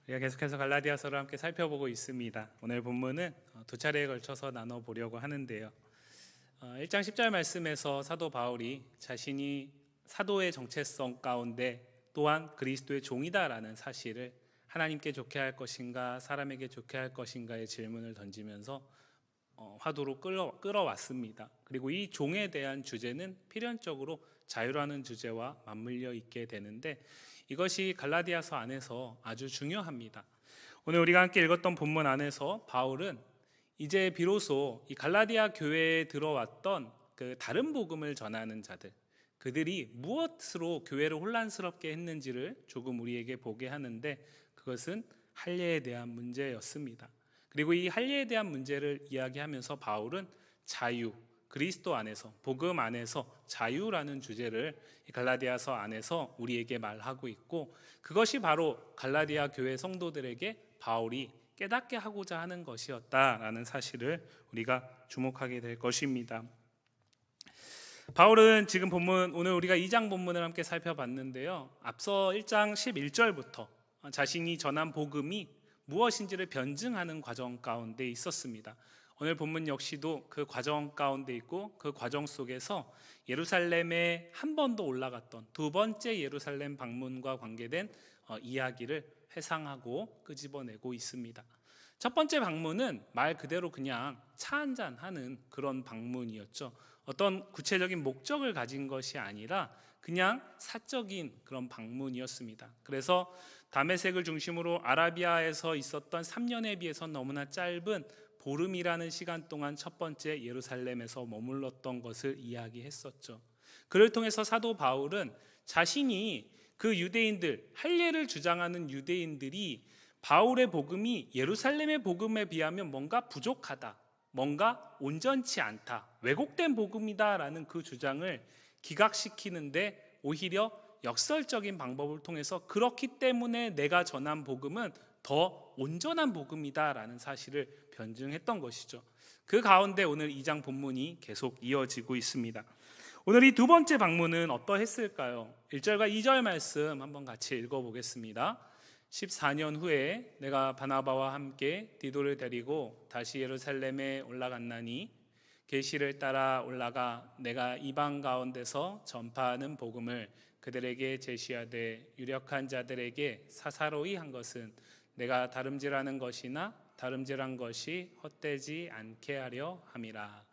우리가 계속해서 갈라디아서를 함께 살펴보고 있습니다. 오늘 본문은 두 차례에 걸쳐서 나눠보려고 하는데요. 1장 10절 말씀에서 사도 바울이 자신이 사도의 정체성 가운데 또한 그리스도의 종이다라는 사실을 하나님께 좋게 할 것인가 사람에게 좋게 할 것인가의 질문을 던지면서 화두로 끌어왔습니다. 그리고 이 종에 대한 주제는 필연적으로 자유라는 주제와 맞물려 있게 되는데 이것이 갈라디아서 안에서 아주 중요합니다. 오늘 우리가 함께 읽었던 본문 안에서 바울은 이제 비로소 이 갈라디아 교회에 들어왔던 그 다른 복음을 전하는 자들, 그들이 무엇으로 교회를 혼란스럽게 했는지를 조금 우리에게 보게 하는데 그것은 할례에 대한 문제였습니다. 그리고 이 할례에 대한 문제를 이야기하면서 바울은 자유, 그리스도 안에서 복음 안에서 자유라는 주제를 갈라디아서 안에서 우리에게 말하고 있고 그것이 바로 갈라디아 교회 성도들에게 바울이 깨닫게 하고자 하는 것이었다라는 사실을 우리가 주목하게 될 것입니다. 바울은 지금 본문 오늘 우리가 2장 본문을 함께 살펴봤는데요. 앞서 1장 11절부터 자신이 전한 복음이 무엇인지를 변증하는 과정 가운데 있었습니다. 오늘 본문 역시도 그 과정 가운데 있고 그 과정 속에서 예루살렘에 한 번 더 올라갔던 두 번째 예루살렘 방문과 관계된 이야기를 회상하고 끄집어내고 있습니다. 첫 번째 방문은 말 그대로 그냥 차 한잔 하는 그런 방문이었죠. 어떤 구체적인 목적을 가진 것이 아니라 그냥 사적인 그런 방문이었습니다. 그래서 다메섹을 중심으로 아라비아에서 있었던 3년에 비해서 너무나 짧은 보름이라는 시간 동안 첫 번째 예루살렘에서 머물렀던 것을 이야기했었죠. 그를 통해서 사도 바울은 자신이 그 유대인들, 할례를 주장하는 유대인들이 바울의 복음이 예루살렘의 복음에 비하면 뭔가 부족하다, 뭔가 온전치 않다, 왜곡된 복음이다라는 그 주장을 기각시키는데 오히려 역설적인 방법을 통해서 그렇기 때문에 내가 전한 복음은 더 온전한 복음이다라는 사실을 변증했던 것이죠. 그 가운데 오늘 2장 본문이 계속 이어지고 있습니다. 오늘 이 두 번째 방문은 어떠했을까요? 1절과 2절 말씀 한번 같이 읽어보겠습니다. 14년 후에 내가 바나바와 함께 디도를 데리고 다시 예루살렘에 올라갔나니 계시를 따라 올라가 내가 이방 가운데서 전파하는 복음을 그들에게 제시하되 유력한 자들에게 사사로이 한 것은 내가 다름질하는 것이나 다름질한 것이 헛되지 않게 하려 함이라.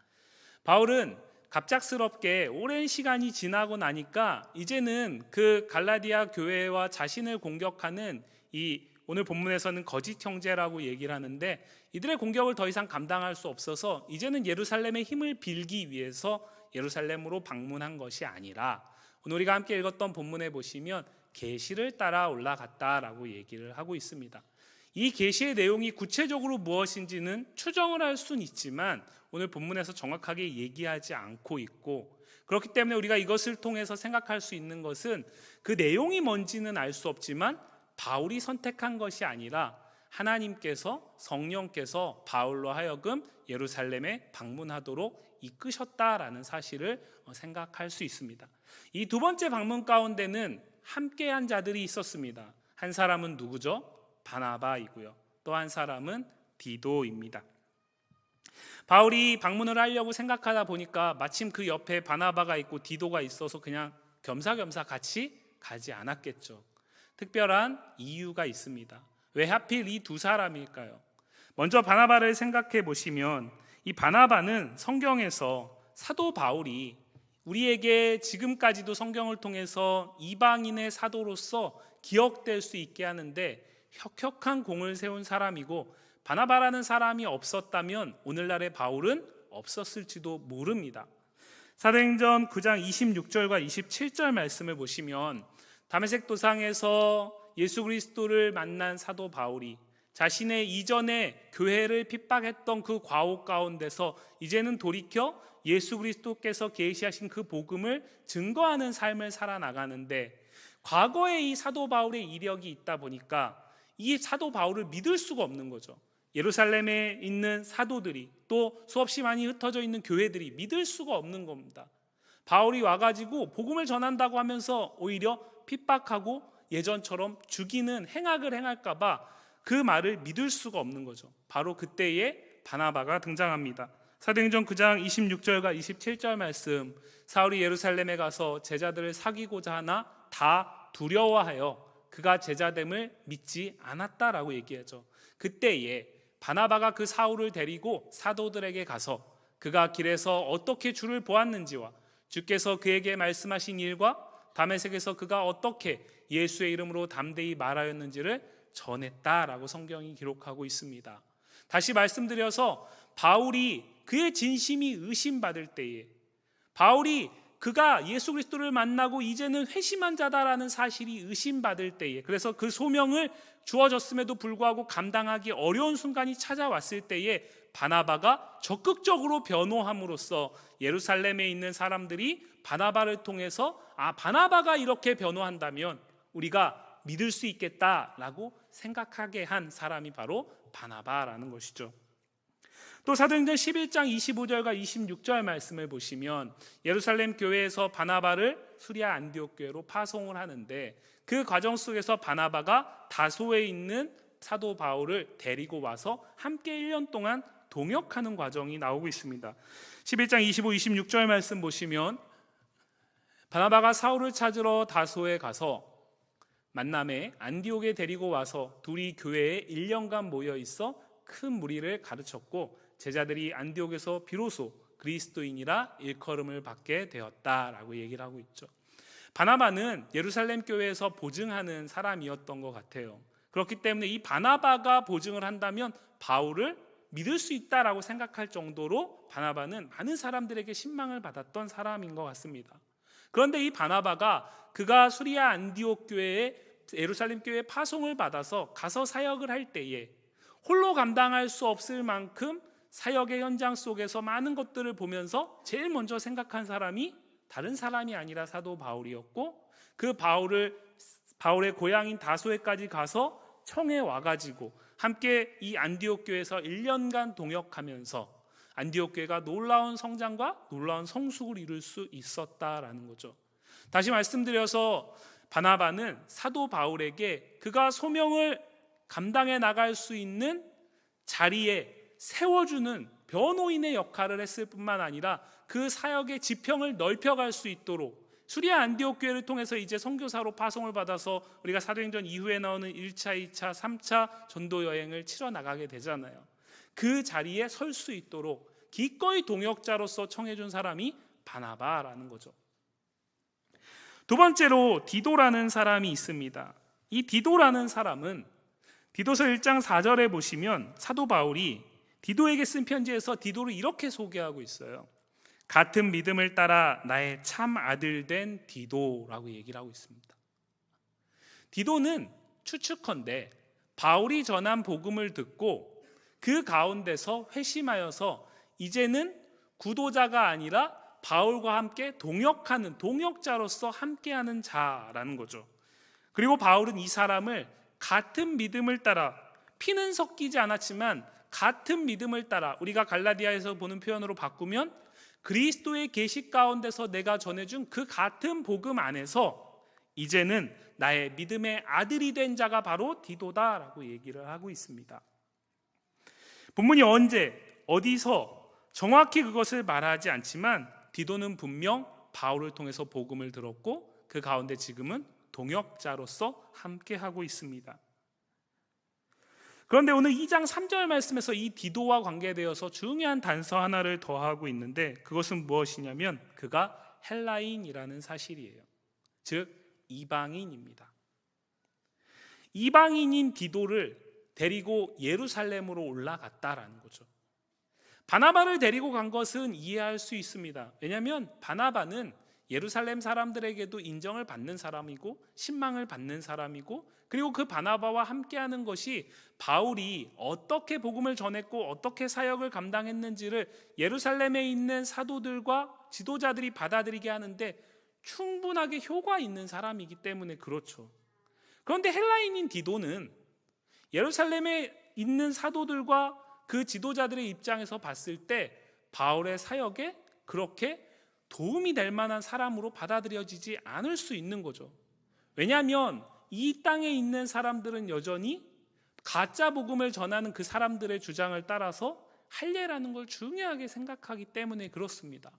바울은 갑작스럽게 오랜 시간이 지나고 나니까 이제는 그 갈라디아 교회와 자신을 공격하는 이 오늘 본문에서는 거짓 형제라고 얘기를 하는데 이들의 공격을 더 이상 감당할 수 없어서 이제는 예루살렘의 힘을 빌기 위해서 예루살렘으로 방문한 것이 아니라 오늘 우리가 함께 읽었던 본문에 보시면 계시를 따라 올라갔다라고 얘기를 하고 있습니다. 이 계시의 내용이 구체적으로 무엇인지는 추정을 할 수는 있지만 오늘 본문에서 정확하게 얘기하지 않고 있고 그렇기 때문에 우리가 이것을 통해서 생각할 수 있는 것은 그 내용이 뭔지는 알 수 없지만 바울이 선택한 것이 아니라 하나님께서 성령께서 바울로 하여금 예루살렘에 방문하도록 이끄셨다라는 사실을 생각할 수 있습니다. 이 두 번째 방문 가운데는 함께한 자들이 있었습니다. 한 사람은 누구죠? 바나바이고요. 또 한 사람은 디도입니다. 바울이 방문을 하려고 생각하다 보니까 마침 그 옆에 바나바가 있고 디도가 있어서 그냥 겸사겸사 같이 가지 않았겠죠. 특별한 이유가 있습니다. 왜 하필 이 두 사람일까요? 먼저 바나바를 생각해 보시면 이 바나바는 성경에서 사도 바울이 우리에게 지금까지도 성경을 통해서 이방인의 사도로서 기억될 수 있게 하는데 혁혁한 공을 세운 사람이고 바나바라는 사람이 없었다면 오늘날의 바울은 없었을지도 모릅니다. 사도행전 9장 26절과 27절 말씀을 보시면 다메섹 도상에서 예수 그리스도를 만난 사도 바울이 자신의 이전에 교회를 핍박했던 그 과오 가운데서 이제는 돌이켜 예수 그리스도께서 계시하신 그 복음을 증거하는 삶을 살아나가는데 과거에 이 사도 바울의 이력이 있다 보니까 이 사도 바울을 믿을 수가 없는 거죠. 예루살렘에 있는 사도들이 또 수없이 많이 흩어져 있는 교회들이 믿을 수가 없는 겁니다. 바울이 와가지고 복음을 전한다고 하면서 오히려 핍박하고 예전처럼 죽이는 행악을 행할까 봐 그 말을 믿을 수가 없는 거죠. 바로 그때에 바나바가 등장합니다. 사도행전 9장 26절과 27절 말씀, 사울이 예루살렘에 가서 제자들을 사귀고자 하나 다 두려워하여 그가 제자됨을 믿지 않았다라고 얘기하죠. 그때에 바나바가 그 사울을 데리고 사도들에게 가서 그가 길에서 어떻게 주를 보았는지와 주께서 그에게 말씀하신 일과 다메섹에서 그가 어떻게 예수의 이름으로 담대히 말하였는지를 전했다라고 성경이 기록하고 있습니다. 다시 말씀드려서 바울이 그의 진심이 의심받을 때에, 바울이 그가 예수 그리스도를 만나고 이제는 회심한 자다라는 사실이 의심받을 때에, 그래서 그 소명을 주어졌음에도 불구하고 감당하기 어려운 순간이 찾아왔을 때에 바나바가 적극적으로 변호함으로써 예루살렘에 있는 사람들이 바나바를 통해서 바나바가 이렇게 변호한다면 우리가 믿을 수 있겠다라고 생각하게 한 사람이 바로 바나바라는 것이죠. 또 사도행전 11장 25절과 26절 말씀을 보시면 예루살렘 교회에서 바나바를 수리아 안디옥 교회로 파송을 하는데, 그 과정 속에서 바나바가 다소에 있는 사도 바울을 데리고 와서 함께 1년 동안 동역하는 과정이 나오고 있습니다. 11장 25, 26절 말씀 보시면 바나바가 사울을 찾으러 다소에 가서 만남에 안디옥에 데리고 와서 둘이 교회에 1년간 모여 있어 큰 무리를 가르쳤고 제자들이 안디옥에서 비로소 그리스도인이라 일컬음을 받게 되었다라고 얘기를 하고 있죠. 바나바는 예루살렘 교회에서 보증하는 사람이었던 것 같아요. 그렇기 때문에 이 바나바가 보증을 한다면 바울을 믿을 수 있다라고 생각할 정도로 바나바는 많은 사람들에게 신망을 받았던 사람인 것 같습니다. 그런데 이 바나바가 그가 수리아 안디옥 교회에 예루살렘 교회에 파송을 받아서 가서 사역을 할 때에 홀로 감당할 수 없을 만큼 사역의 현장 속에서 많은 것들을 보면서 제일 먼저 생각한 사람이 다른 사람이 아니라 사도 바울이었고, 그 바울의 고향인 다소에까지 가서 청해 와가지고 함께 이 안디옥 교회에서 1년간 동역하면서 안디옥 교회가 놀라운 성장과 놀라운 성숙을 이룰 수 있었다라는 거죠. 다시 말씀드려서 바나바는 사도 바울에게 그가 소명을 감당해 나갈 수 있는 자리에 세워주는 변호인의 역할을 했을 뿐만 아니라 그 사역의 지평을 넓혀갈 수 있도록 수리아 안디옥 교회를 통해서 이제 선교사로 파송을 받아서 우리가 사도행전 이후에 나오는 1차, 2차, 3차 전도 여행을 치러 나가게 되잖아요. 그 자리에 설 수 있도록 기꺼이 동역자로서 청해준 사람이 바나바라는 거죠. 두 번째로 디도라는 사람이 있습니다. 이 디도라는 사람은 디도서 1장 4절에 보시면 사도 바울이 디도에게 쓴 편지에서 디도를 이렇게 소개하고 있어요. 같은 믿음을 따라 나의 참 아들 된 디도라고 얘기를 하고 있습니다. 디도는 추측컨대 바울이 전한 복음을 듣고 그 가운데서 회심하여서 이제는 구도자가 아니라 바울과 함께 동역하는 동역자로서 함께하는 자라는 거죠. 그리고 바울은 이 사람을 같은 믿음을 따라, 피는 섞이지 않았지만 같은 믿음을 따라, 우리가 갈라디아에서 보는 표현으로 바꾸면 그리스도의 계시 가운데서 내가 전해준 그 같은 복음 안에서 이제는 나의 믿음의 아들이 된 자가 바로 디도다라고 얘기를 하고 있습니다. 본문이 언제 어디서 정확히 그것을 말하지 않지만 디도는 분명 바울을 통해서 복음을 들었고 그 가운데 지금은 동역자로서 함께하고 있습니다. 그런데 오늘 2장 3절 말씀에서 이 디도와 관계되어서 중요한 단서 하나를 더하고 있는데, 그것은 무엇이냐면 그가 헬라인이라는 사실이에요. 즉 이방인입니다. 이방인인 디도를 데리고 예루살렘으로 올라갔다라는 거죠. 바나바를 데리고 간 것은 이해할 수 있습니다. 왜냐하면 바나바는 예루살렘 사람들에게도 인정을 받는 사람이고 신망을 받는 사람이고, 그리고 그 바나바와 함께하는 것이 바울이 어떻게 복음을 전했고 어떻게 사역을 감당했는지를 예루살렘에 있는 사도들과 지도자들이 받아들이게 하는데 충분하게 효과 있는 사람이기 때문에 그렇죠. 그런데 헬라인인 디도는 예루살렘에 있는 사도들과 그 지도자들의 입장에서 봤을 때 바울의 사역에 그렇게 도움이 될 만한 사람으로 받아들여지지 않을 수 있는 거죠. 왜냐하면 이 땅에 있는 사람들은 여전히 가짜 복음을 전하는 그 사람들의 주장을 따라서 할례라는 걸 중요하게 생각하기 때문에 그렇습니다.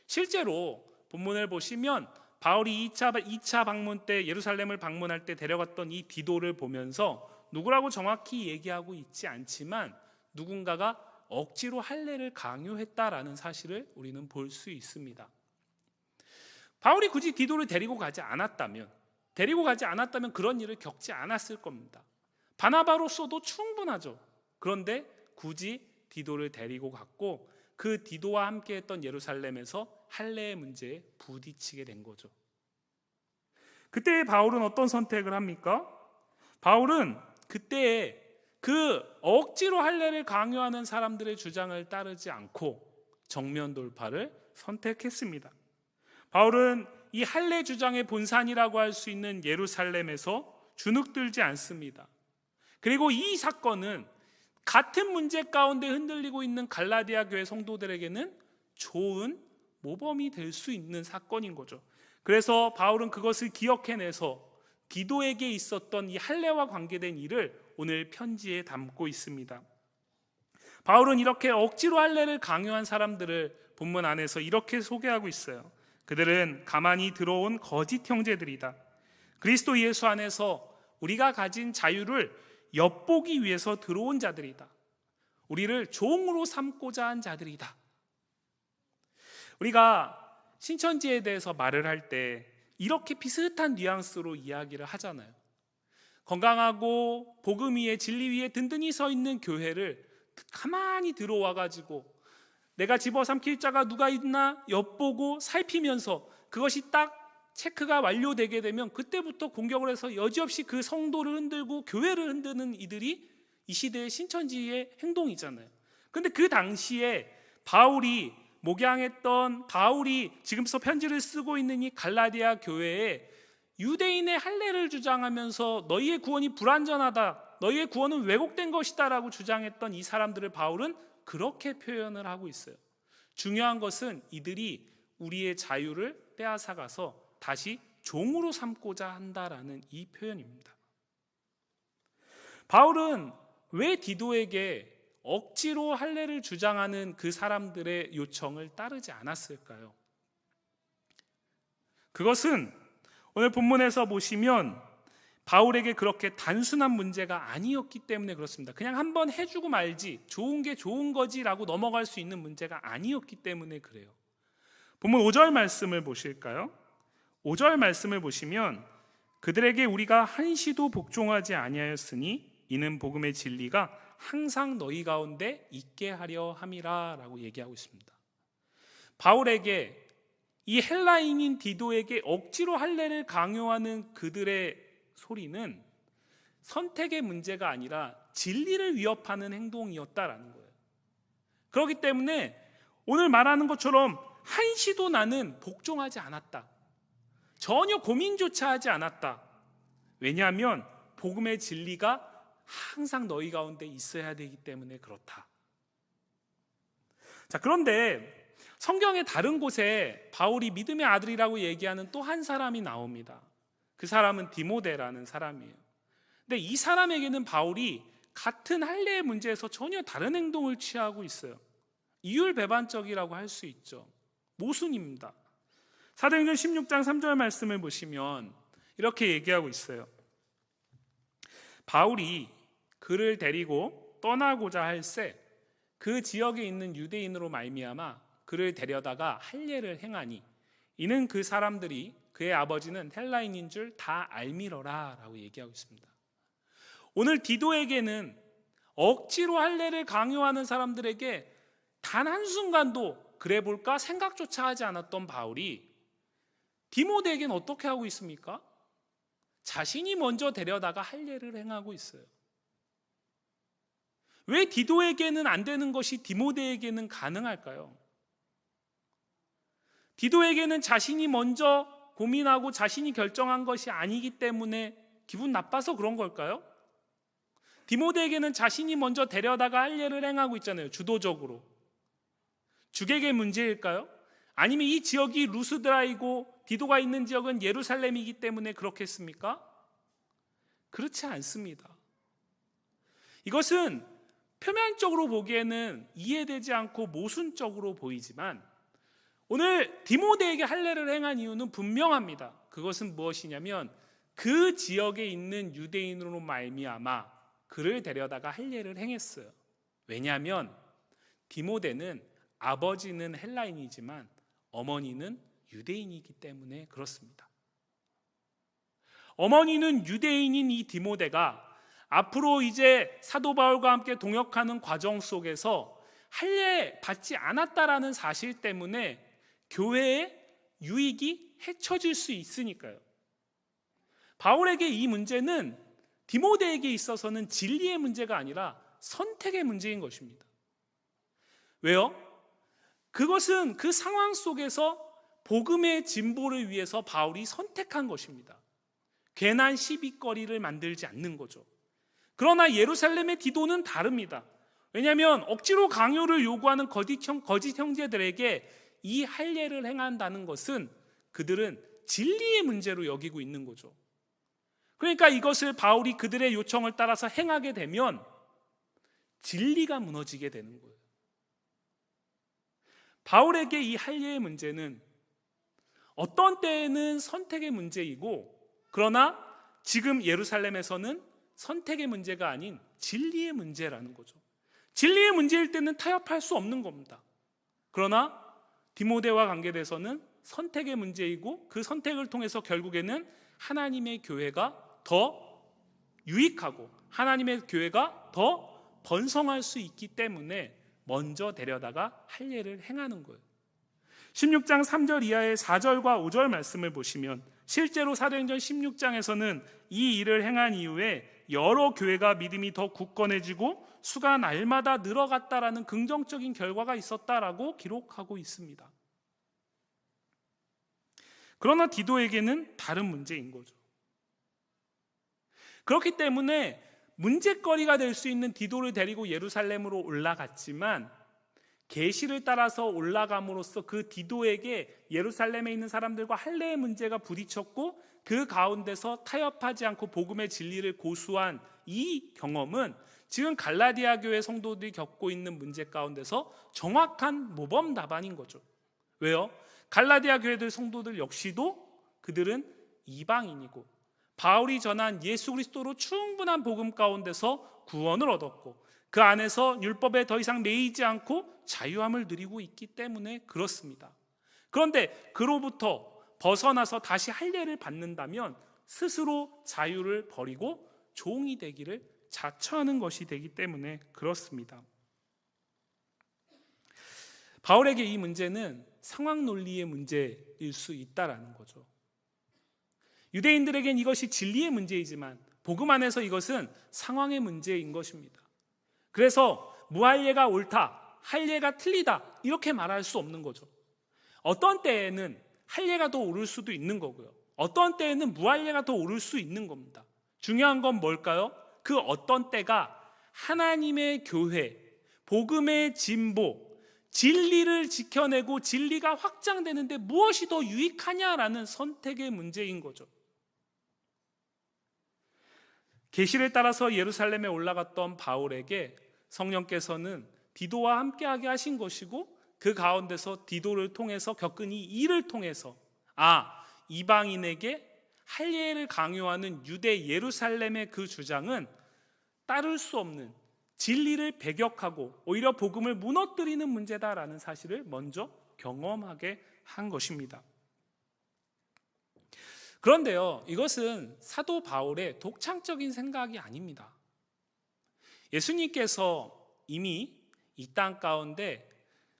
실제로 본문을 보시면 바울이 2차 방문 때 예루살렘을 방문할 때 데려갔던 이 디도를 보면서 누구라고 정확히 얘기하고 있지 않지만 누군가가 억지로 할례를 강요했다라는 사실을 우리는 볼 수 있습니다. 바울이 굳이 디도를 데리고 가지 않았다면 그런 일을 겪지 않았을 겁니다. 바나바로서도 충분하죠. 그런데 굳이 디도를 데리고 갔고 그 디도와 함께 했던 예루살렘에서 할례의 문제에 부딪히게 된 거죠. 그때 바울은 어떤 선택을 합니까? 바울은 그때 그 억지로 할례를 강요하는 사람들의 주장을 따르지 않고 정면 돌파를 선택했습니다. 바울은 이 할례 주장의 본산이라고 할 수 있는 예루살렘에서 주눅들지 않습니다. 그리고 이 사건은 같은 문제 가운데 흔들리고 있는 갈라디아 교회 성도들에게는 좋은 모범이 될 수 있는 사건인 거죠. 그래서 바울은 그것을 기억해내서 디도에게 있었던 이 할례와 관계된 일을 오늘 편지에 담고 있습니다. 바울은 이렇게 억지로 할례를 강요한 사람들을 본문 안에서 이렇게 소개하고 있어요. 그들은 가만히 들어온 거짓 형제들이다. 그리스도 예수 안에서 우리가 가진 자유를 엿보기 위해서 들어온 자들이다. 우리를 종으로 삼고자 한 자들이다. 우리가 신천지에 대해서 말을 할 때 이렇게 비슷한 뉘앙스로 이야기를 하잖아요. 건강하고 복음 위에 진리 위에 든든히 서 있는 교회를 가만히 들어와 가지고 내가 집어삼킬 자가 누가 있나 엿보고 살피면서 그것이 딱 체크가 완료되게 되면 그때부터 공격을 해서 여지없이 그 성도를 흔들고 교회를 흔드는 이들이 이 시대의 신천지의 행동이잖아요. 그런데 그 당시에 바울이 목양했던 바울이 지금서 편지를 쓰고 있는 이 갈라디아 교회에 유대인의 할례를 주장하면서 너희의 구원이 불완전하다, 너희의 구원은 왜곡된 것이다 라고 주장했던 이 사람들을 바울은 그렇게 표현을 하고 있어요. 중요한 것은 이들이 우리의 자유를 빼앗아가서 다시 종으로 삼고자 한다라는 이 표현입니다. 바울은 왜 디도에게 억지로 할례를 주장하는 그 사람들의 요청을 따르지 않았을까요? 그것은 오늘 본문에서 보시면 바울에게 그렇게 단순한 문제가 아니었기 때문에 그렇습니다. 그냥 한번 해주고 말지, 좋은 게 좋은 거지라고 넘어갈 수 있는 문제가 아니었기 때문에 그래요. 본문 5절 말씀을 보실까요? 5절 말씀을 보시면 그들에게 우리가 한시도 복종하지 아니하였으니 이는 복음의 진리가 항상 너희 가운데 있게 하려 함이라 라고 얘기하고 있습니다. 바울에게 이 헬라인인 디도에게 억지로 할례를 강요하는 그들의 소리는 선택의 문제가 아니라 진리를 위협하는 행동이었다라는 거예요. 그렇기 때문에 오늘 말하는 것처럼 한시도 나는 복종하지 않았다. 전혀 고민조차 하지 않았다. 왜냐하면 복음의 진리가 항상 너희 가운데 있어야 되기 때문에 그렇다. 자, 그런데 성경의 다른 곳에 바울이 믿음의 아들이라고 얘기하는 또 한 사람이 나옵니다. 그 사람은 디모데라는 사람이에요. 근데 이 사람에게는 바울이 같은 할례의 문제에서 전혀 다른 행동을 취하고 있어요. 이율배반적이라고 할 수 있죠. 모순입니다. 사도행전 16장 3절 말씀을 보시면 이렇게 얘기하고 있어요. 바울이 그를 데리고 떠나고자 할새 그 지역에 있는 유대인으로 말미암아 그를 데려다가 할례를 행하니 이는 그 사람들이 그의 아버지는 헬라인인 줄 다 알미러라 라고 얘기하고 있습니다. 오늘 디도에게는 억지로 할례를 강요하는 사람들에게 단 한순간도 그래 볼까 생각조차 하지 않았던 바울이 디모데에게는 어떻게 하고 있습니까? 자신이 먼저 데려다가 할례를 행하고 있어요. 왜 디도에게는 안 되는 것이 디모데에게는 가능할까요? 디도에게는 자신이 먼저 고민하고 자신이 결정한 것이 아니기 때문에 기분 나빠서 그런 걸까요? 디모데에게는 자신이 먼저 데려다가 할례를 행하고 있잖아요. 주도적으로. 주객의 문제일까요? 아니면 이 지역이 루스드라이고 디도가 있는 지역은 예루살렘이기 때문에 그렇겠습니까? 그렇지 않습니다. 이것은 표면적으로 보기에는 이해되지 않고 모순적으로 보이지만 오늘 디모데에게 할례를 행한 이유는 분명합니다. 그것은 무엇이냐면 그 지역에 있는 유대인으로 말미암아 그를 데려다가 할례를 행했어요. 왜냐하면 디모데는 아버지는 헬라인이지만 어머니는 유대인이기 때문에 그렇습니다. 어머니는 유대인인 이 디모데가 앞으로 이제 사도 바울과 함께 동역하는 과정 속에서 할례 받지 않았다라는 사실 때문에 교회의 유익이 해쳐질 수 있으니까요. 바울에게 이 문제는 디모데에게 있어서는 진리의 문제가 아니라 선택의 문제인 것입니다. 왜요? 그것은 그 상황 속에서 복음의 진보를 위해서 바울이 선택한 것입니다. 괜한 시비거리를 만들지 않는 거죠. 그러나 예루살렘의 디도는 다릅니다. 왜냐하면 억지로 강요를 요구하는 거짓 형제들에게 이 할례를 행한다는 것은 그들은 진리의 문제로 여기고 있는 거죠. 그러니까 이것을 바울이 그들의 요청을 따라서 행하게 되면 진리가 무너지게 되는 거예요. 바울에게 이 할례의 문제는 어떤 때에는 선택의 문제이고, 그러나 지금 예루살렘에서는 선택의 문제가 아닌 진리의 문제라는 거죠. 진리의 문제일 때는 타협할 수 없는 겁니다. 그러나 디모데와 관계돼서는 선택의 문제이고, 그 선택을 통해서 결국에는 하나님의 교회가 더 유익하고 하나님의 교회가 더 번성할 수 있기 때문에 먼저 데려다가 할례를 행하는 거예요. 16장 3절 이하의 4절과 5절 말씀을 보시면 실제로 사도행전 16장에서는 이 일을 행한 이후에 여러 교회가 믿음이 더 굳건해지고 수가 날마다 늘어갔다라는 긍정적인 결과가 있었다라고 기록하고 있습니다. 그러나 디도에게는 다른 문제인 거죠. 그렇기 때문에 문제거리가 될 수 있는 디도를 데리고 예루살렘으로 올라갔지만 계시를 따라서 올라감으로써 그 디도에게 예루살렘에 있는 사람들과 할례의 문제가 부딪혔고 그 가운데서 타협하지 않고 복음의 진리를 고수한 이 경험은 지금 갈라디아 교회 성도들이 겪고 있는 문제 가운데서 정확한 모범 답안인 거죠. 왜요? 갈라디아 교회들 성도들 역시도 그들은 이방인이고 바울이 전한 예수 그리스도로 충분한 복음 가운데서 구원을 얻었고 그 안에서 율법에 더 이상 매이지 않고 자유함을 누리고 있기 때문에 그렇습니다. 그런데 그로부터 벗어나서 다시 할례를 받는다면 스스로 자유를 버리고 종이 되기를 자처하는 것이 되기 때문에 그렇습니다. 바울에게 이 문제는 상황 논리의 문제일 수 있다라는 거죠. 유대인들에겐 이것이 진리의 문제이지만 복음 안에서 이것은 상황의 문제인 것입니다. 그래서 무할례가 옳다, 할례가 틀리다 이렇게 말할 수 없는 거죠. 어떤 때에는 할례가 더 옳을 수도 있는 거고요. 어떤 때에는 무할례가 더 옳을 수 있는 겁니다. 중요한 건 뭘까요? 그 어떤 때가 하나님의 교회, 복음의 진보, 진리를 지켜내고 진리가 확장되는데 무엇이 더 유익하냐라는 선택의 문제인 거죠. 계시를 따라서 예루살렘에 올라갔던 바울에게 성령께서는 디도와 함께하게 하신 것이고 그 가운데서 디도를 통해서 겪은 이 일을 통해서 이방인에게 할례를 강요하는 유대 예루살렘의 그 주장은 따를 수 없는 진리를 배격하고 오히려 복음을 무너뜨리는 문제다라는 사실을 먼저 경험하게 한 것입니다. 그런데요, 이것은 사도 바울의 독창적인 생각이 아닙니다. 예수님께서 이미 이 땅 가운데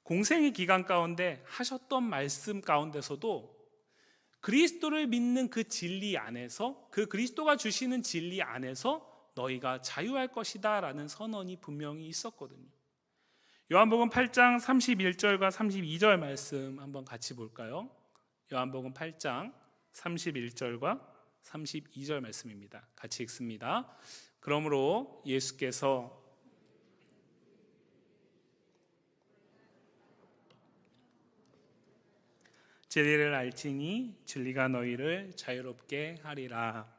공생의 기간 가운데 하셨던 말씀 가운데서도 그리스도를 믿는 그 진리 안에서, 그 그리스도가 주시는 진리 안에서 너희가 자유할 것이다 라는 선언이 분명히 있었거든요. 요한복음 8장 31절과 32절 말씀 한번 같이 볼까요? 요한복음 8장 31절과 32절 말씀입니다. 같이 읽습니다. 그러므로 예수께서 진리를 알지니 진리가 너희를 자유롭게 하리라.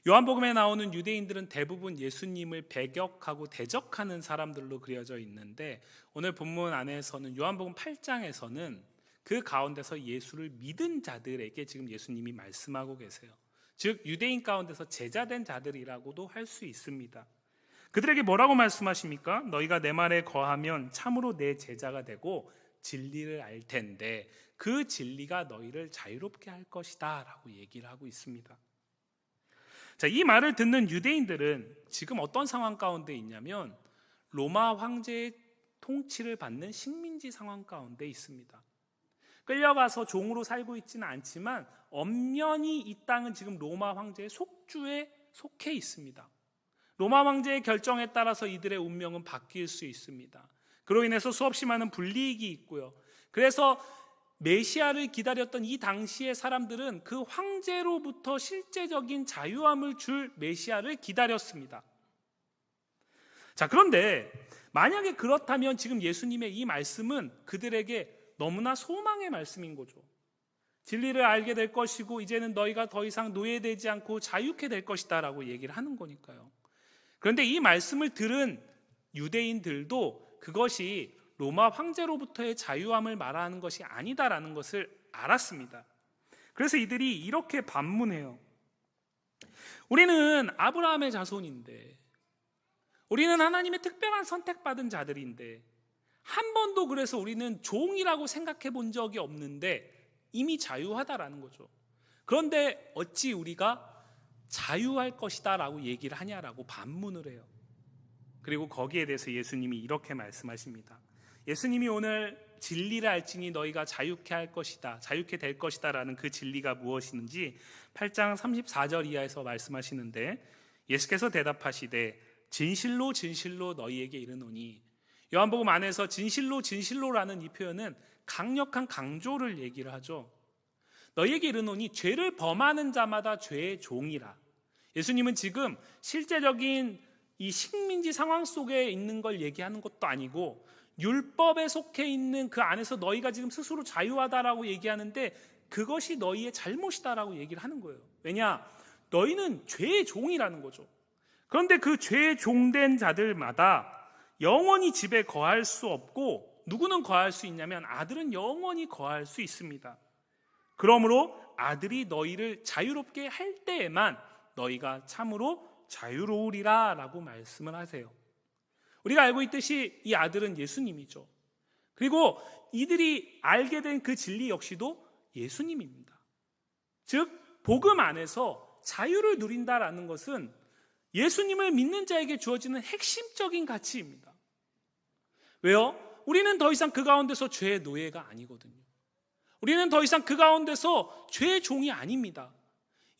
요한복음에 나오는 유대인들은 대부분 예수님을 배격하고 대적하는 사람들로 그려져 있는데, 오늘 본문 안에서는 요한복음 8장에서는 그 가운데서 예수를 믿은 자들에게 지금 예수님이 말씀하고 계세요. 즉 유대인 가운데서 제자된 자들이라고도 할 수 있습니다. 그들에게 뭐라고 말씀하십니까? 너희가 내 말에 거하면 참으로 내 제자가 되고 진리를 알 텐데 그 진리가 너희를 자유롭게 할 것이다 라고 얘기를 하고 있습니다. 자, 이 말을 듣는 유대인들은 지금 어떤 상황 가운데 있냐면 로마 황제의 통치를 받는 식민지 상황 가운데 있습니다. 끌려가서 종으로 살고 있지는 않지만 엄연히 이 땅은 지금 로마 황제의 속주에 속해 있습니다. 로마 황제의 결정에 따라서 이들의 운명은 바뀔 수 있습니다. 그로 인해서 수없이 많은 불이익이 있고요. 그래서 메시아를 기다렸던 이 당시의 사람들은 그 황제로부터 실제적인 자유함을 줄 메시아를 기다렸습니다. 자, 그런데 만약에 그렇다면 지금 예수님의 이 말씀은 그들에게 너무나 소망의 말씀인 거죠. 진리를 알게 될 것이고 이제는 너희가 더 이상 노예되지 않고 자유케 될 것이다 라고 얘기를 하는 거니까요. 그런데 이 말씀을 들은 유대인들도 그것이 로마 황제로부터의 자유함을 말하는 것이 아니다라는 것을 알았습니다. 그래서 이들이 이렇게 반문해요. 우리는 아브라함의 자손인데, 우리는 하나님의 특별한 선택받은 자들인데, 한 번도 그래서 우리는 종이라고 생각해 본 적이 없는데 이미 자유하다라는 거죠. 그런데 어찌 우리가 자유할 것이다 라고 얘기를 하냐라고 반문을 해요. 그리고 거기에 대해서 예수님이 이렇게 말씀하십니다. 예수님이 오늘 진리를 알지니 너희가 자유케 할 것이다, 자유케 될 것이다 라는 그 진리가 무엇인지 8장 34절 이하에서 말씀하시는데, 예수께서 대답하시되 진실로 진실로 너희에게 이르노니, 요한복음 안에서 진실로 진실로라는 이 표현은 강력한 강조를 얘기를 하죠. 너희에게 이르노니 죄를 범하는 자마다 죄의 종이라. 예수님은 지금 실제적인 이 식민지 상황 속에 있는 걸 얘기하는 것도 아니고 율법에 속해 있는 그 안에서 너희가 지금 스스로 자유하다라고 얘기하는데 그것이 너희의 잘못이다라고 얘기를 하는 거예요. 왜냐? 너희는 죄의 종이라는 거죠. 그런데 그 죄의 종된 자들마다 영원히 집에 거할 수 없고, 누구는 거할 수 있냐면 아들은 영원히 거할 수 있습니다. 그러므로 아들이 너희를 자유롭게 할 때에만 너희가 참으로 자유로우리라 라고 말씀을 하세요. 우리가 알고 있듯이 이 아들은 예수님이죠. 그리고 이들이 알게 된 그 진리 역시도 예수님입니다. 즉 복음 안에서 자유를 누린다라는 것은 예수님을 믿는 자에게 주어지는 핵심적인 가치입니다. 왜요? 우리는 더 이상 그 가운데서 죄의 노예가 아니거든요. 우리는 더 이상 그 가운데서 죄의 종이 아닙니다.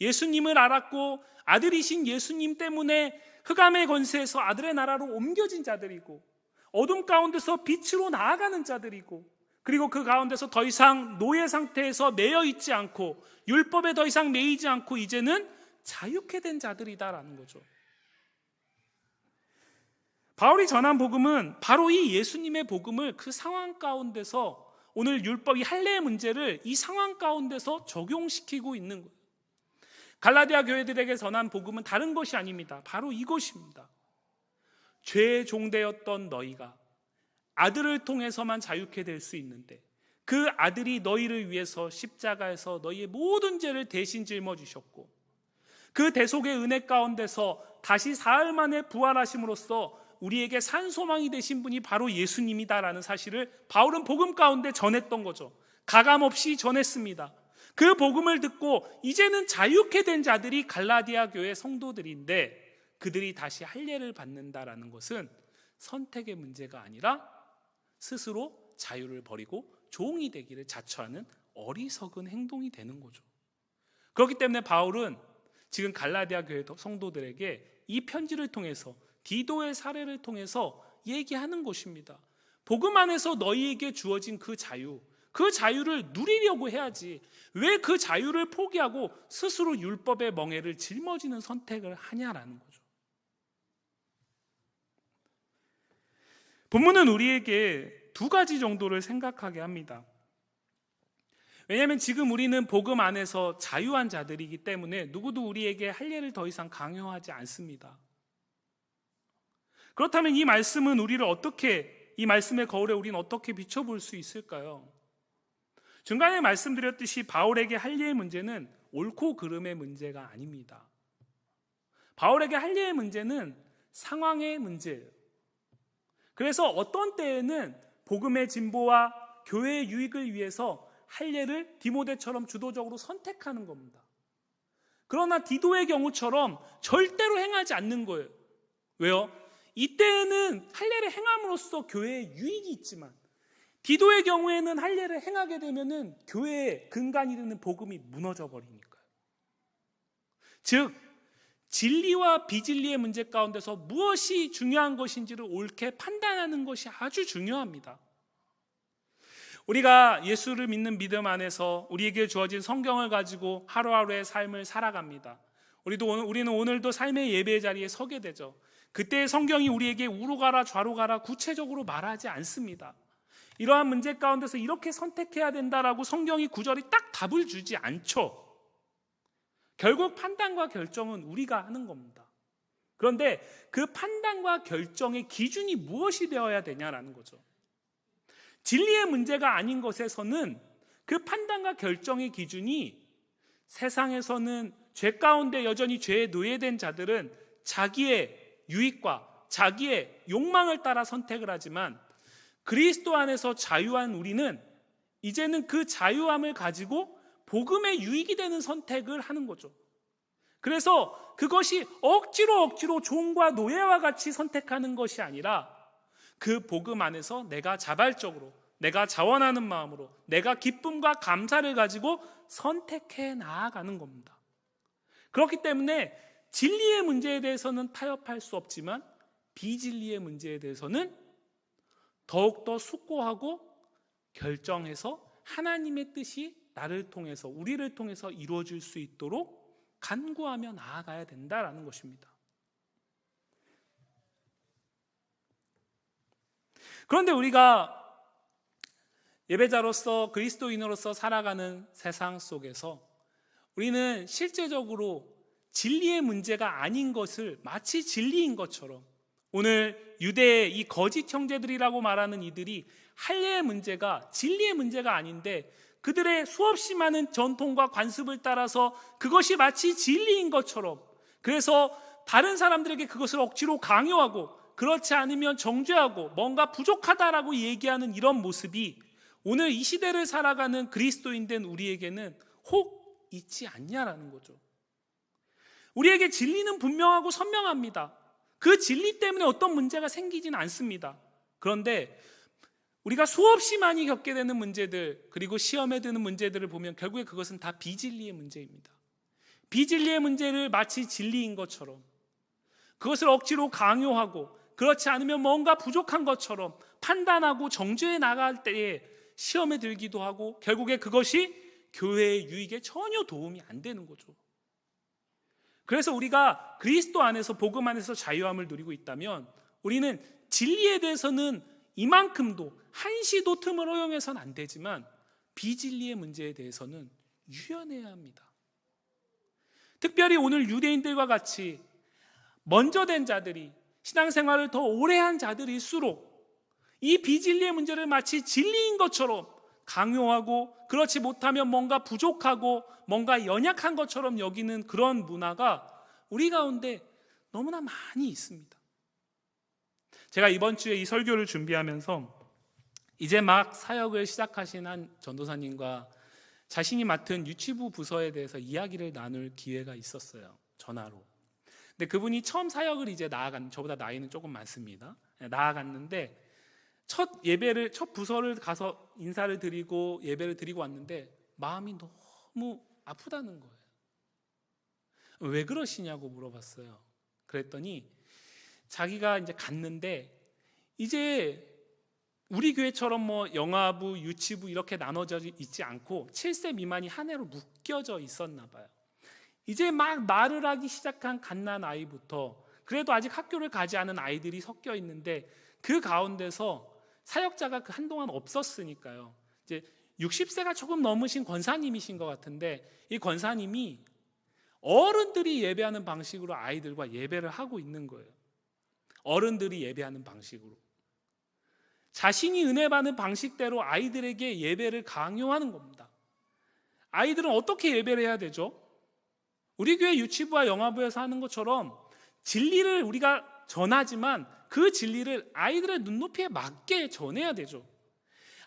예수님을 알았고 아들이신 예수님 때문에 흑암의 권세에서 아들의 나라로 옮겨진 자들이고, 어둠 가운데서 빛으로 나아가는 자들이고, 그리고 그 가운데서 더 이상 노예 상태에서 매여 있지 않고 율법에 더 이상 매이지 않고 이제는 자유케 된 자들이다라는 거죠. 바울이 전한 복음은 바로 이 예수님의 복음을 그 상황 가운데서, 오늘 율법이 할례의 문제를 이 상황 가운데서 적용시키고 있는 거예요. 갈라디아 교회들에게 전한 복음은 다른 것이 아닙니다. 바로 이것입니다. 죄의 종되었던 너희가 아들을 통해서만 자유케 될 수 있는데, 그 아들이 너희를 위해서 십자가에서 너희의 모든 죄를 대신 짊어지셨고, 그 대속의 은혜 가운데서 다시 사흘 만에 부활하심으로써 우리에게 산 소망이 되신 분이 바로 예수님이다라는 사실을 바울은 복음 가운데 전했던 거죠. 가감없이 전했습니다. 그 복음을 듣고 이제는 자유케 된 자들이 갈라디아 교회 성도들인데, 그들이 다시 할례를 받는다라는 것은 선택의 문제가 아니라 스스로 자유를 버리고 종이 되기를 자처하는 어리석은 행동이 되는 거죠. 그렇기 때문에 바울은 지금 갈라디아 교회 성도들에게 이 편지를 통해서, 디도의 사례를 통해서 얘기하는 것입니다. 복음 안에서 너희에게 주어진 그 자유를 누리려고 해야지 왜 그 자유를 포기하고 스스로 율법의 멍에를 짊어지는 선택을 하냐라는 거죠. 본문은 우리에게 두 가지 정도를 생각하게 합니다. 왜냐하면 지금 우리는 복음 안에서 자유한 자들이기 때문에 누구도 우리에게 할례를 더 이상 강요하지 않습니다. 그렇다면 이 말씀은 이 말씀의 거울에 우리는 어떻게 비춰볼 수 있을까요? 중간에 말씀드렸듯이 바울에게 할례의 문제는 옳고 그름의 문제가 아닙니다. 바울에게 할례의 문제는 상황의 문제예요. 그래서 어떤 때에는 복음의 진보와 교회의 유익을 위해서 할례를 디모데처럼 주도적으로 선택하는 겁니다. 그러나 디도의 경우처럼 절대로 행하지 않는 거예요. 왜요? 이때에는 할례를 행함으로써 교회에 유익이 있지만 디도의 경우에는 할례를 행하게 되면은 교회의 근간이 되는 복음이 무너져 버리니까요. 즉 진리와 비진리의 문제 가운데서 무엇이 중요한 것인지를 옳게 판단하는 것이 아주 중요합니다. 우리가 예수를 믿는 믿음 안에서 우리에게 주어진 성경을 가지고 하루하루의 삶을 살아갑니다. 우리는 오늘도 삶의 예배의 자리에 서게 되죠. 그때 성경이 우리에게 우로 가라 좌로 가라 구체적으로 말하지 않습니다. 이러한 문제 가운데서 이렇게 선택해야 된다라고 성경이 구절이 딱 답을 주지 않죠. 결국 판단과 결정은 우리가 하는 겁니다. 그런데 그 판단과 결정의 기준이 무엇이 되어야 되냐라는 거죠. 진리의 문제가 아닌 것에서는 그 판단과 결정의 기준이, 세상에서는 죄 가운데 여전히 죄에 노예된 자들은 자기의 유익과 자기의 욕망을 따라 선택을 하지만 그리스도 안에서 자유한 우리는 이제는 그 자유함을 가지고 복음의 유익이 되는 선택을 하는 거죠. 그래서 그것이 억지로 종과 노예와 같이 선택하는 것이 아니라 그 복음 안에서 내가 자발적으로, 내가 자원하는 마음으로, 내가 기쁨과 감사를 가지고 선택해 나아가는 겁니다. 그렇기 때문에 진리의 문제에 대해서는 타협할 수 없지만 비진리의 문제에 대해서는 더욱더 숙고하고 결정해서 하나님의 뜻이 나를 통해서, 우리를 통해서 이루어질 수 있도록 간구하며 나아가야 된다라는 것입니다. 그런데 우리가 예배자로서, 그리스도인으로서 살아가는 세상 속에서 우리는 실제적으로 진리의 문제가 아닌 것을 마치 진리인 것처럼, 오늘 유대의 이 거짓 형제들이라고 말하는 이들이 할례의 문제가 진리의 문제가 아닌데 그들의 수없이 많은 전통과 관습을 따라서 그것이 마치 진리인 것처럼, 그래서 다른 사람들에게 그것을 억지로 강요하고 그렇지 않으면 정죄하고 뭔가 부족하다라고 얘기하는 이런 모습이 오늘 이 시대를 살아가는 그리스도인 된 우리에게는 혹 있지 않냐라는 거죠. 우리에게 진리는 분명하고 선명합니다. 그 진리 때문에 어떤 문제가 생기지는 않습니다. 그런데 우리가 수없이 많이 겪게 되는 문제들, 그리고 시험에 드는 문제들을 보면 결국에 그것은 다 비진리의 문제입니다. 비진리의 문제를 마치 진리인 것처럼, 그것을 억지로 강요하고 그렇지 않으면 뭔가 부족한 것처럼 판단하고 정죄해 나갈 때에 시험에 들기도 하고 결국에 그것이 교회의 유익에 전혀 도움이 안 되는 거죠. 그래서 우리가 그리스도 안에서, 복음 안에서 자유함을 누리고 있다면 우리는 진리에 대해서는 이만큼도 한시도 틈을 허용해서는 안 되지만 비진리의 문제에 대해서는 유연해야 합니다. 특별히 오늘 유대인들과 같이 먼저 된 자들이, 신앙생활을 더 오래 한 자들일수록 이 비진리의 문제를 마치 진리인 것처럼 강요하고 그렇지 못하면 뭔가 부족하고 뭔가 연약한 것처럼 여기는 그런 문화가 우리 가운데 너무나 많이 있습니다. 제가 이번 주에 이 설교를 준비하면서 이제 막 사역을 시작하신 한 전도사님과 자신이 맡은 유치부 부서에 대해서 이야기를 나눌 기회가 있었어요. 전화로. 근데 그분이 처음 사역을 이제 저보다 나이는 조금 많습니다. 나아갔는데 첫 부서를 가서 인사를 드리고 예배를 드리고 왔는데 마음이 너무 아프다는 거예요. 왜 그러시냐고 물어봤어요. 그랬더니 자기가 이제 갔는데 이제 우리 교회처럼 뭐 영아부, 유치부 이렇게 나눠져 있지 않고 7세 미만이 한 해로 묶여져 있었나 봐요. 이제 막 말을 하기 시작한 갓난 아이부터 그래도 아직 학교를 가지 않은 아이들이 섞여 있는데 그 가운데서 사역자가 한동안 없었으니까요. 이제 60세가 조금 넘으신 권사님이신 것 같은데, 이 권사님이 어른들이 예배하는 방식으로 아이들과 예배를 하고 있는 거예요. 어른들이 예배하는 방식으로. 자신이 은혜 받는 방식대로 아이들에게 예배를 강요하는 겁니다. 아이들은 어떻게 예배를 해야 되죠? 우리 교회 유치부와 영화부에서 하는 것처럼 진리를 우리가 전하지만 그 진리를 아이들의 눈높이에 맞게 전해야 되죠.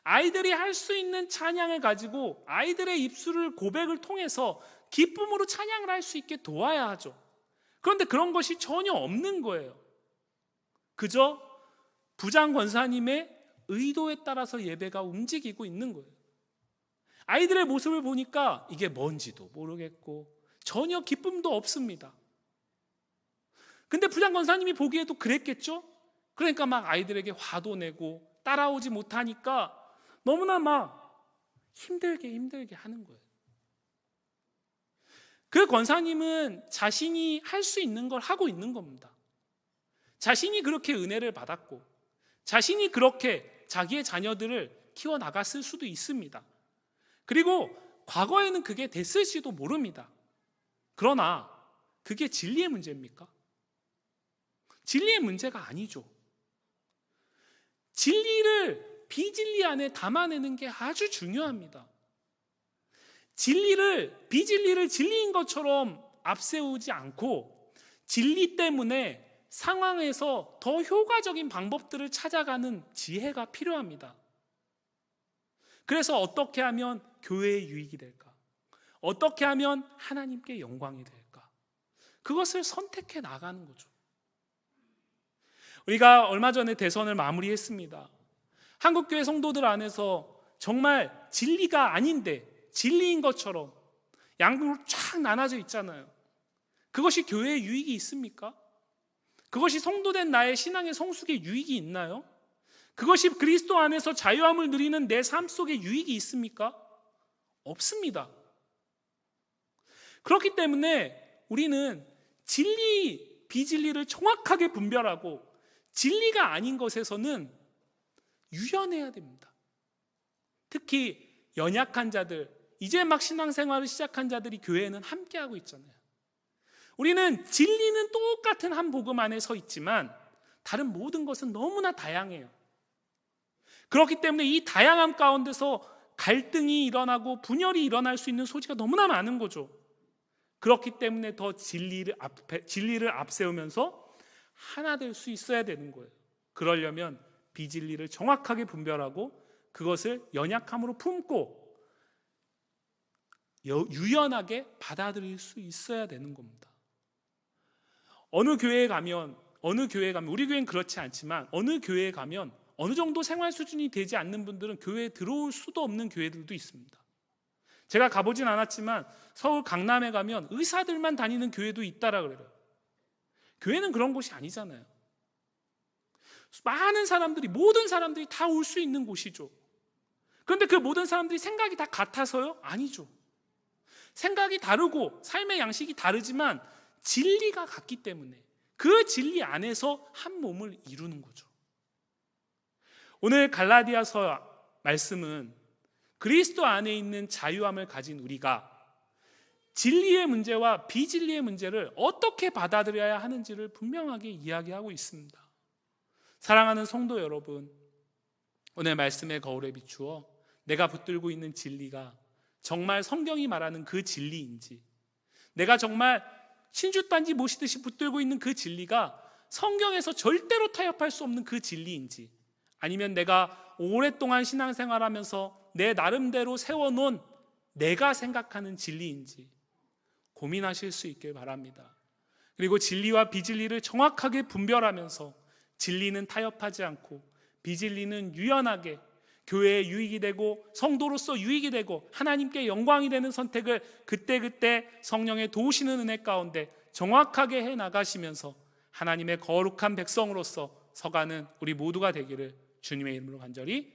아이들이 할 수 있는 찬양을 가지고 아이들의 입술을 고백을 통해서 기쁨으로 찬양을 할 수 있게 도와야 하죠. 그런데 그런 것이 전혀 없는 거예요. 그저 부장 권사님의 의도에 따라서 예배가 움직이고 있는 거예요. 아이들의 모습을 보니까 이게 뭔지도 모르겠고 전혀 기쁨도 없습니다. 근데 부장 권사님이 보기에도 그랬겠죠? 그러니까 막 아이들에게 화도 내고 따라오지 못하니까 너무나 막 힘들게 하는 거예요. 그 권사님은 자신이 할 수 있는 걸 하고 있는 겁니다. 자신이 그렇게 은혜를 받았고 자신이 그렇게 자기의 자녀들을 키워나갔을 수도 있습니다. 그리고 과거에는 그게 됐을지도 모릅니다. 그러나 그게 진리의 문제입니까? 진리의 문제가 아니죠. 진리를 비진리 안에 담아내는 게 아주 중요합니다. 진리를, 비진리를 진리인 것처럼 앞세우지 않고 진리 때문에 상황에서 더 효과적인 방법들을 찾아가는 지혜가 필요합니다. 그래서 어떻게 하면 교회의 유익이 될까? 어떻게 하면 하나님께 영광이 될까? 그것을 선택해 나가는 거죠. 우리가 얼마 전에 대선을 마무리했습니다. 한국교회 성도들 안에서 정말 진리가 아닌데 진리인 것처럼 양쪽으로 쫙 나눠져 있잖아요. 그것이 교회의 유익이 있습니까? 그것이 성도된 나의 신앙의 성숙의 유익이 있나요? 그것이 그리스도 안에서 자유함을 누리는 내 삶 속에 유익이 있습니까? 없습니다. 그렇기 때문에 우리는 진리, 비진리를 정확하게 분별하고 진리가 아닌 것에서는 유연해야 됩니다. 특히 연약한 자들, 이제 막 신앙생활을 시작한 자들이 교회에는 함께하고 있잖아요. 우리는 진리는 똑같은 한 복음 안에 서 있지만 다른 모든 것은 너무나 다양해요. 그렇기 때문에 이 다양함 가운데서 갈등이 일어나고 분열이 일어날 수 있는 소지가 너무나 많은 거죠. 그렇기 때문에 더 진리를 앞세우면서 하나 될 수 있어야 되는 거예요. 그러려면 비진리를 정확하게 분별하고 그것을 연약함으로 품고 유연하게 받아들일 수 있어야 되는 겁니다. 어느 교회에 가면 우리 교회는 그렇지 않지만 어느 교회에 가면 어느 정도 생활 수준이 되지 않는 분들은 교회에 들어올 수도 없는 교회들도 있습니다. 제가 가보진 않았지만 서울 강남에 가면 의사들만 다니는 교회도 있다라 그래요. 교회는 그런 곳이 아니잖아요. 많은 사람들이, 모든 사람들이 다 올 수 있는 곳이죠. 그런데 그 모든 사람들이 생각이 다 같아서요? 아니죠. 생각이 다르고 삶의 양식이 다르지만 진리가 같기 때문에 그 진리 안에서 한 몸을 이루는 거죠. 오늘 갈라디아서 말씀은 그리스도 안에 있는 자유함을 가진 우리가 진리의 문제와 비진리의 문제를 어떻게 받아들여야 하는지를 분명하게 이야기하고 있습니다. 사랑하는 성도 여러분, 오늘 말씀의 거울에 비추어 내가 붙들고 있는 진리가 정말 성경이 말하는 그 진리인지, 내가 정말 신주단지 모시듯이 붙들고 있는 그 진리가 성경에서 절대로 타협할 수 없는 그 진리인지, 아니면 내가 오랫동안 신앙생활하면서 내 나름대로 세워놓은 내가 생각하는 진리인지 고민하실 수 있길 바랍니다. 그리고 진리와 비진리를 정확하게 분별하면서 진리는 타협하지 않고 비진리는 유연하게 교회에 유익이 되고 성도로서 유익이 되고 하나님께 영광이 되는 선택을 그때그때 성령의 도우시는 은혜 가운데 정확하게 해나가시면서 하나님의 거룩한 백성으로서 서가는 우리 모두가 되기를 주님의 이름으로 간절히